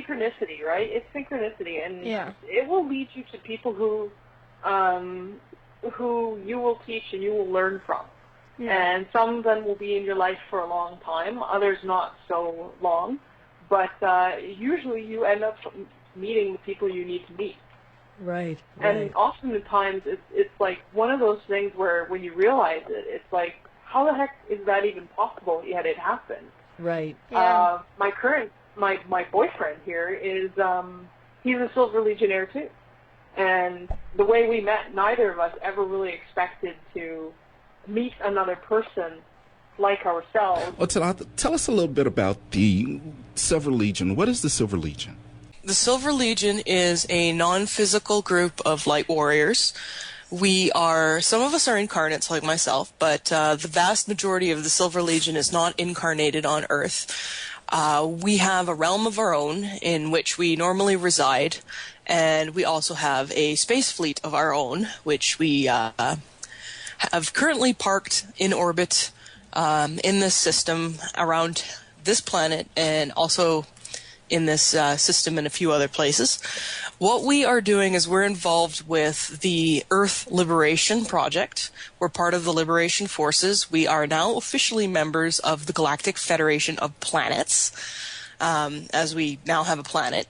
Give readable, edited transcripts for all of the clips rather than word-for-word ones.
synchronicity, right? It's synchronicity, and Yeah. it will lead you to people who you will teach and you will learn from. Yeah. And some of them will be in your life for a long time, others not so long, but usually you end up meeting the people you need to meet. Right. And oftentimes it's like one of those things where when you realize it, it's like, how the heck is that even possible, yet it happened? Right. Yeah. My boyfriend here is, he's a Silver Legionnaire too. And the way we met, neither of us ever really expected to meet another person like ourselves. Well, tell us a little bit about the Silver Legion. What is the Silver Legion? The Silver Legion is a non-physical group of light warriors. Some of us are incarnates like myself, but the vast majority of the Silver Legion is not incarnated on Earth. We have a realm of our own in which we normally reside, and we also have a space fleet of our own, which we have currently parked in orbit in this system around this planet, and also in this system in a few other places. What we are doing is we're involved with the Earth Liberation Project. We're part of the Liberation Forces. We are now officially members of the Galactic Federation of Planets, as we now have a planet.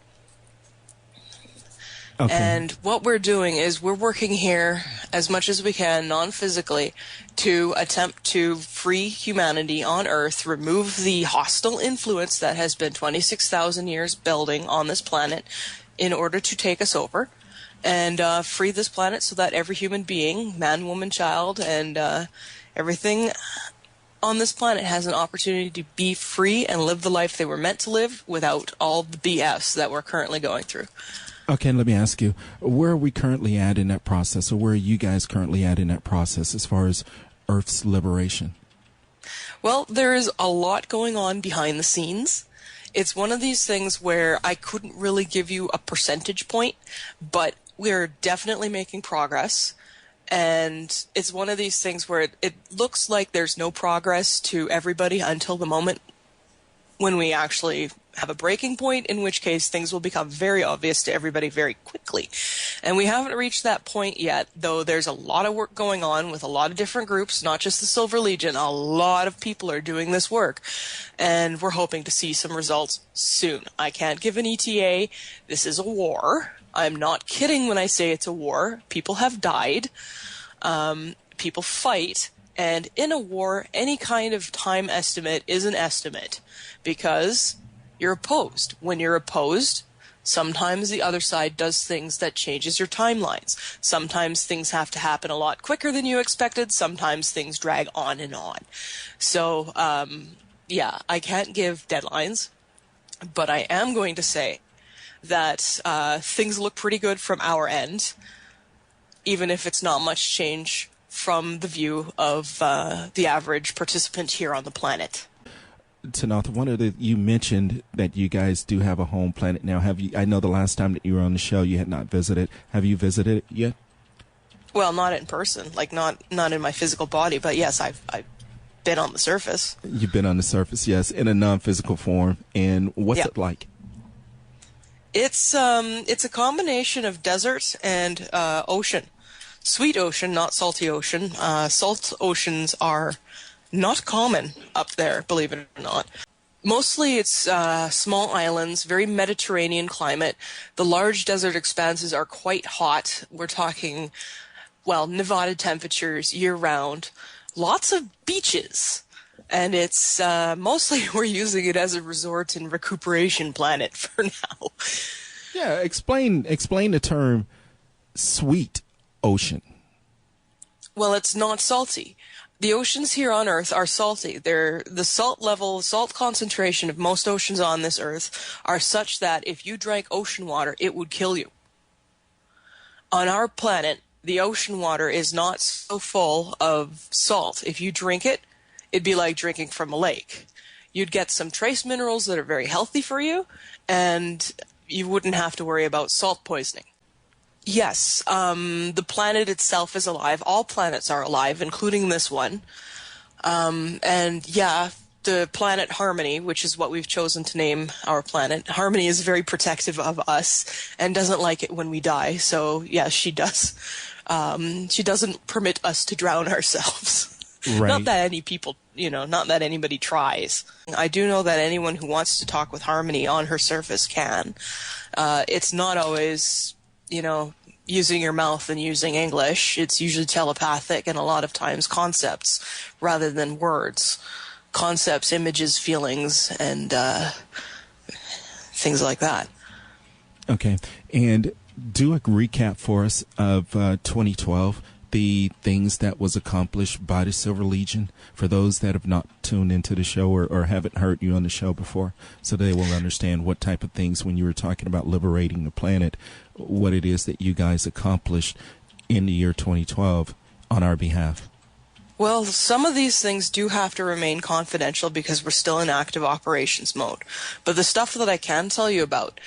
Okay. And what we're doing is we're working here as much as we can, non-physically, to attempt to free humanity on Earth, remove the hostile influence that has been 26,000 years building on this planet in order to take us over, and free this planet so that every human being, man, woman, child, and everything on this planet has an opportunity to be free and live the life they were meant to live without all the BS that we're currently going through. Okay, let me ask you, where are we currently at in that process, or where are you guys currently at in that process as far as Earth's liberation? Well, there is a lot going on behind the scenes. It's one of these things where I couldn't really give you a percentage point, but we're definitely making progress. And it's one of these things where it looks like there's no progress to everybody until the moment when we actually have a breaking point, in which case things will become very obvious to everybody very quickly. And we haven't reached that point yet, though there's a lot of work going on with a lot of different groups, not just the Silver Legion. A lot of people are doing this work, and we're hoping to see some results soon. I can't give an ETA. This is a war. I'm not kidding when I say it's a war. People have died. People fight. And in a war, any kind of time estimate is an estimate, because you're opposed. When you're opposed, sometimes the other side does things that changes your timelines. Sometimes things have to happen a lot quicker than you expected. Sometimes things drag on and on. So, yeah, I can't give deadlines, but I am going to say that things look pretty good from our end, even if it's not much change from the view of the average participant here on the planet. Tanaath, you mentioned that you guys do have a home planet now. Have you? I know the last time that you were on the show, you had not visited. Have you visited it yet? Well, not in person, like not in my physical body, but yes, I've been on the surface. You've been on the surface, yes, in a non-physical form. And what's it like? It's a combination of desert and ocean. Sweet ocean, not salty ocean. Salt oceans are not common up there, believe it or not. Mostly it's small islands, very Mediterranean climate. The large desert expanses are quite hot. We're talking, well, Nevada temperatures year-round. Lots of beaches. And it's mostly we're using it as a resort and recuperation planet for now. Yeah, explain the term sweet ocean. Well, it's not salty. The oceans here on Earth are salty. The salt concentration of most oceans on this Earth are such that if you drank ocean water, it would kill you. On our planet, the ocean water is not so full of salt. If you drink it, it'd be like drinking from a lake. You'd get some trace minerals that are very healthy for you, and you wouldn't have to worry about salt poisoning. Yes, the planet itself is alive. All planets are alive, including this one. And yeah, the planet Harmony, which is what we've chosen to name our planet. Harmony is very protective of us and doesn't like it when we die. So yes, she does. She doesn't permit us to drown ourselves. Right. Not that anybody tries. I do know that anyone who wants to talk with Harmony on her surface can. It's not always, using your mouth and using English. It's usually telepathic and a lot of times concepts rather than words. Concepts, images, feelings, and things like that. Okay. And do a recap for us of 2012, the things that was accomplished by the Silver Legion for those that have not tuned into the show or haven't heard you on the show before, so they will understand what type of things, when you were talking about liberating the planet, what it is that you guys accomplished in the year 2012 on our behalf. Well, some of these things do have to remain confidential because we're still in active operations mode. But the stuff that I can tell you about,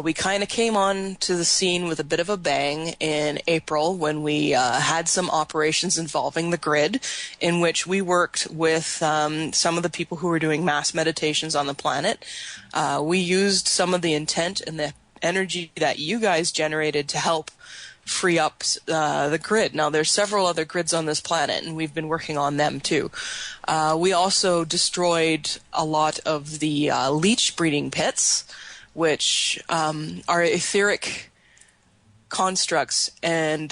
we kind of came on to the scene with a bit of a bang in April when we had some operations involving the grid, in which we worked with some of the people who were doing mass meditations on the planet. We used some of the intent and the energy that you guys generated to help free up the grid. Now, there's several other grids on this planet, and we've been working on them too. We also destroyed a lot of the leech breeding pits, which are etheric constructs and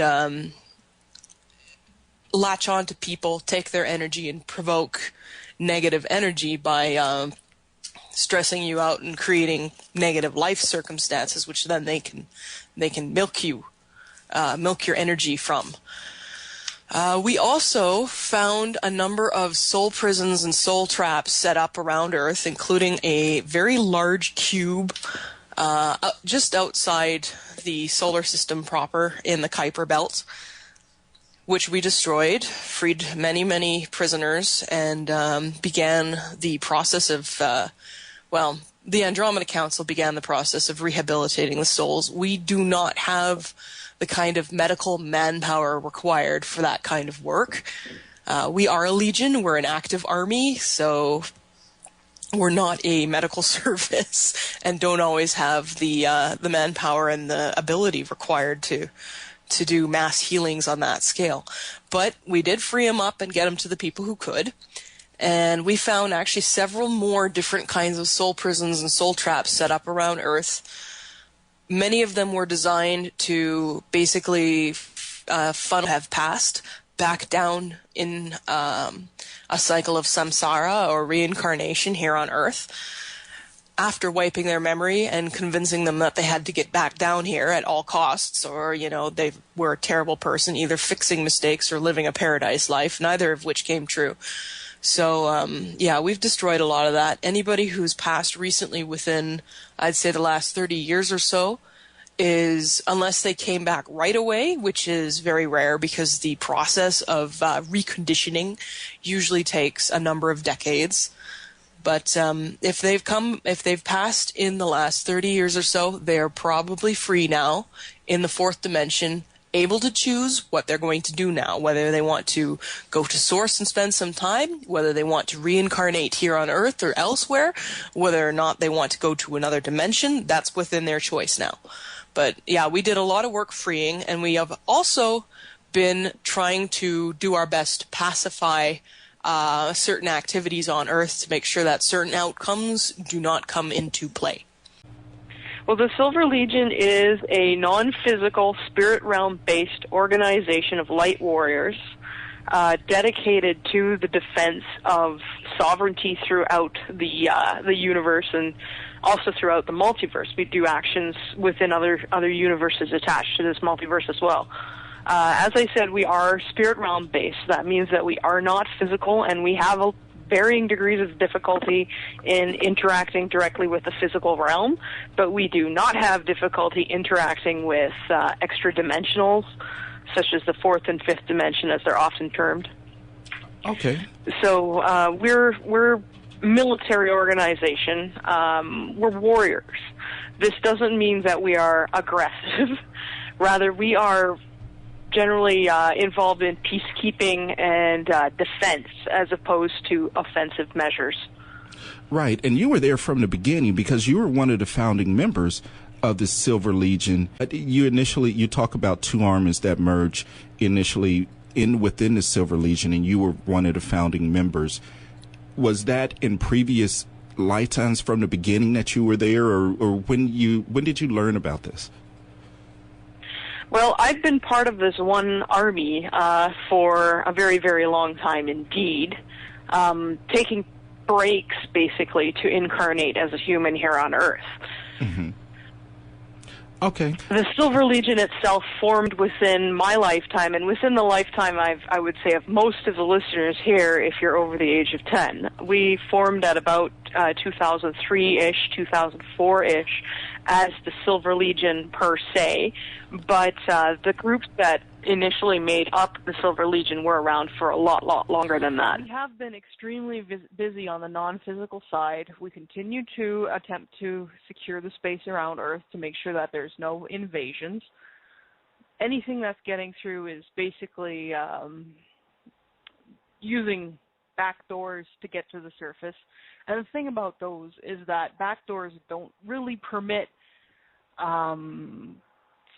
latch on to people, take their energy, and provoke negative energy by stressing you out and creating negative life circumstances, which then they can milk your energy from. We also found a number of soul prisons and soul traps set up around Earth, including a very large cube just outside the solar system proper in the Kuiper Belt, which we destroyed, freed many, many prisoners, and began the process of, the Andromeda Council began the process of rehabilitating the souls. We do not have the kind of medical manpower required for that kind of work. We are a legion, we're an active army, so we're not a medical service and don't always have the manpower and the ability required to do mass healings on that scale. But we did free them up and get them to the people who could. And we found actually several more different kinds of soul prisons and soul traps set up around Earth. Many of them were designed to basically have passed back down in a cycle of samsara or reincarnation here on Earth after wiping their memory and convincing them that they had to get back down here at all costs, or, they were a terrible person, either fixing mistakes or living a paradise life, neither of which came true. So, we've destroyed a lot of that. Anybody who's passed recently within, I'd say, the last 30 years or so is, unless they came back right away, which is very rare because the process of reconditioning usually takes a number of decades. But if they've passed in the last 30 years or so, they are probably free now in the fourth dimension, able to choose what they're going to do now, whether they want to go to Source and spend some time, whether they want to reincarnate here on Earth or elsewhere, whether or not they want to go to another dimension, that's within their choice now. But yeah, we did a lot of work freeing, and we have also been trying to do our best to pacify certain activities on Earth to make sure that certain outcomes do not come into play. Well, the Silver Legion is a non-physical, spirit realm-based organization of light warriors dedicated to the defense of sovereignty throughout the universe and also throughout the multiverse. We do actions within other universes attached to this multiverse as well. As I said, we are spirit realm-based. That means that we are not physical, and we have varying degrees of difficulty in interacting directly with the physical realm, but we do not have difficulty interacting with extra dimensionals, such as the fourth and fifth dimension, as they're often termed. Okay. So we're military organization. We're warriors. This doesn't mean that we are aggressive. Rather, we are generally involved in peacekeeping and defense as opposed to offensive measures. Right, and you were there from the beginning because you were one of the founding members of the Silver Legion. You talk about two armies that merged initially within the Silver Legion, and you were one of the founding members. Was that in previous lifetimes from the beginning that you were there, or when did you learn about this? Well, I've been part of this one army for a very, very long time indeed, taking breaks basically to incarnate as a human here on Earth. Mm-hmm. Okay. The Silver Legion itself formed within my lifetime, and within the lifetime, I would say, of most of the listeners here, if you're over the age of 10. We formed at about 2003-ish, 2004-ish, as the Silver Legion per se, but the groups that initially made up the Silver Legion were around for a lot longer than that. We have been extremely busy on the non-physical side. We continue to attempt to secure the space around Earth to make sure that there's no invasions. Anything that's getting through is basically using backdoors to get to the surface. And the thing about those is that backdoors don't really permit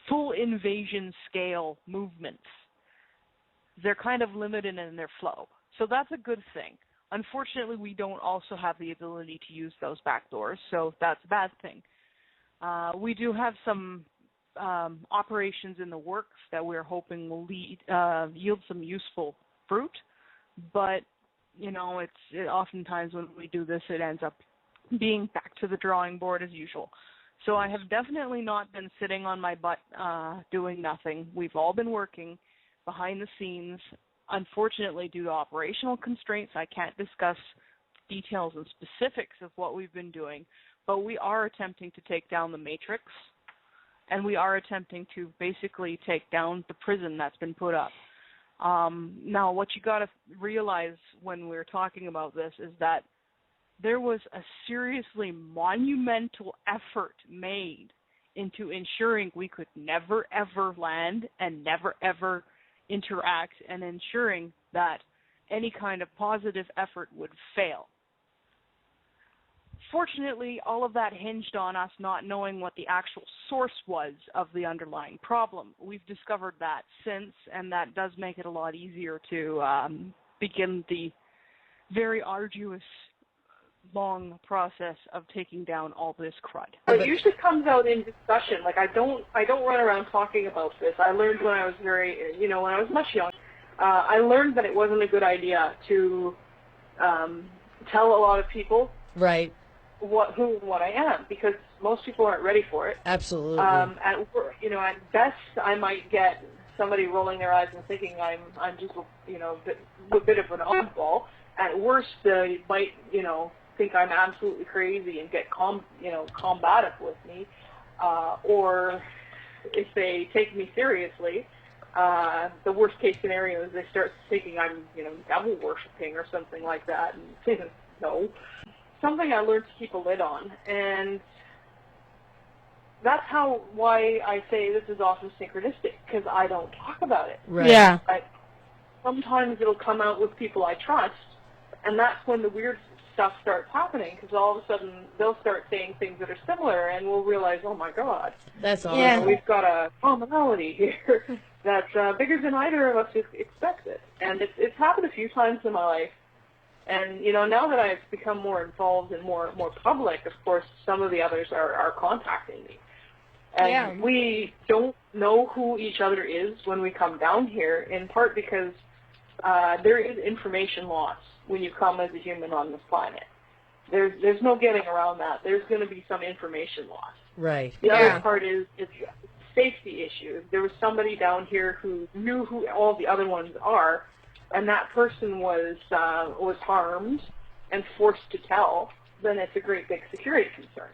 full invasion scale movements. They're kind of limited in their flow. So that's a good thing. Unfortunately, we don't also have the ability to use those backdoors, so that's a bad thing. We do have some operations in the works that we're hoping will yield some useful fruit, but you know, oftentimes when we do this, it ends up being back to the drawing board as usual. So I have definitely not been sitting on my butt doing nothing. We've all been working behind the scenes. Unfortunately, due to operational constraints, I can't discuss details and specifics of what we've been doing, but we are attempting to take down the Matrix, and we are attempting to basically take down the prison that's been put up. Now, what you got to realize when we're talking about this is that there was a seriously monumental effort made into ensuring we could never, ever land and never, ever interact, and ensuring that any kind of positive effort would fail. Fortunately, all of that hinged on us not knowing what the actual source was of the underlying problem. We've discovered that since, and that does make it a lot easier to begin the very arduous, long process of taking down all this crud. It usually comes out in discussion. Like I don't run around talking about this. I learned when I was when I was much young, I learned that it wasn't a good idea to tell a lot of people right who and what I am, because most people aren't ready for it. Absolutely. At best, I might get somebody rolling their eyes and thinking I'm just a bit of an oddball. At worst, they might think I'm absolutely crazy and get combative with me, or if they take me seriously, the worst case scenario is they start thinking I'm devil worshipping or something like that. And no, something I learned to keep a lid on, and that's why I say this is often synchronistic, because I don't talk about it. Right. Yeah. Sometimes it'll come out with people I trust, and that's when the weird stuff starts happening, because all of a sudden they'll start saying things that are similar, and we'll realize, oh my God, that's awesome. Yeah. We've got a commonality here that's bigger than either of us expected. And it's happened a few times in my life. And now that I've become more involved and more public, of course, some of the others are contacting me. And we don't know who each other is when we come down here, in part because there is information loss when you come as a human on this planet. There's no getting around that. There's going to be some information loss. Right. The other part is it's a safety issue. There was somebody down here who knew who all the other ones are, and that person was harmed and forced to tell, then it's a great big security concern.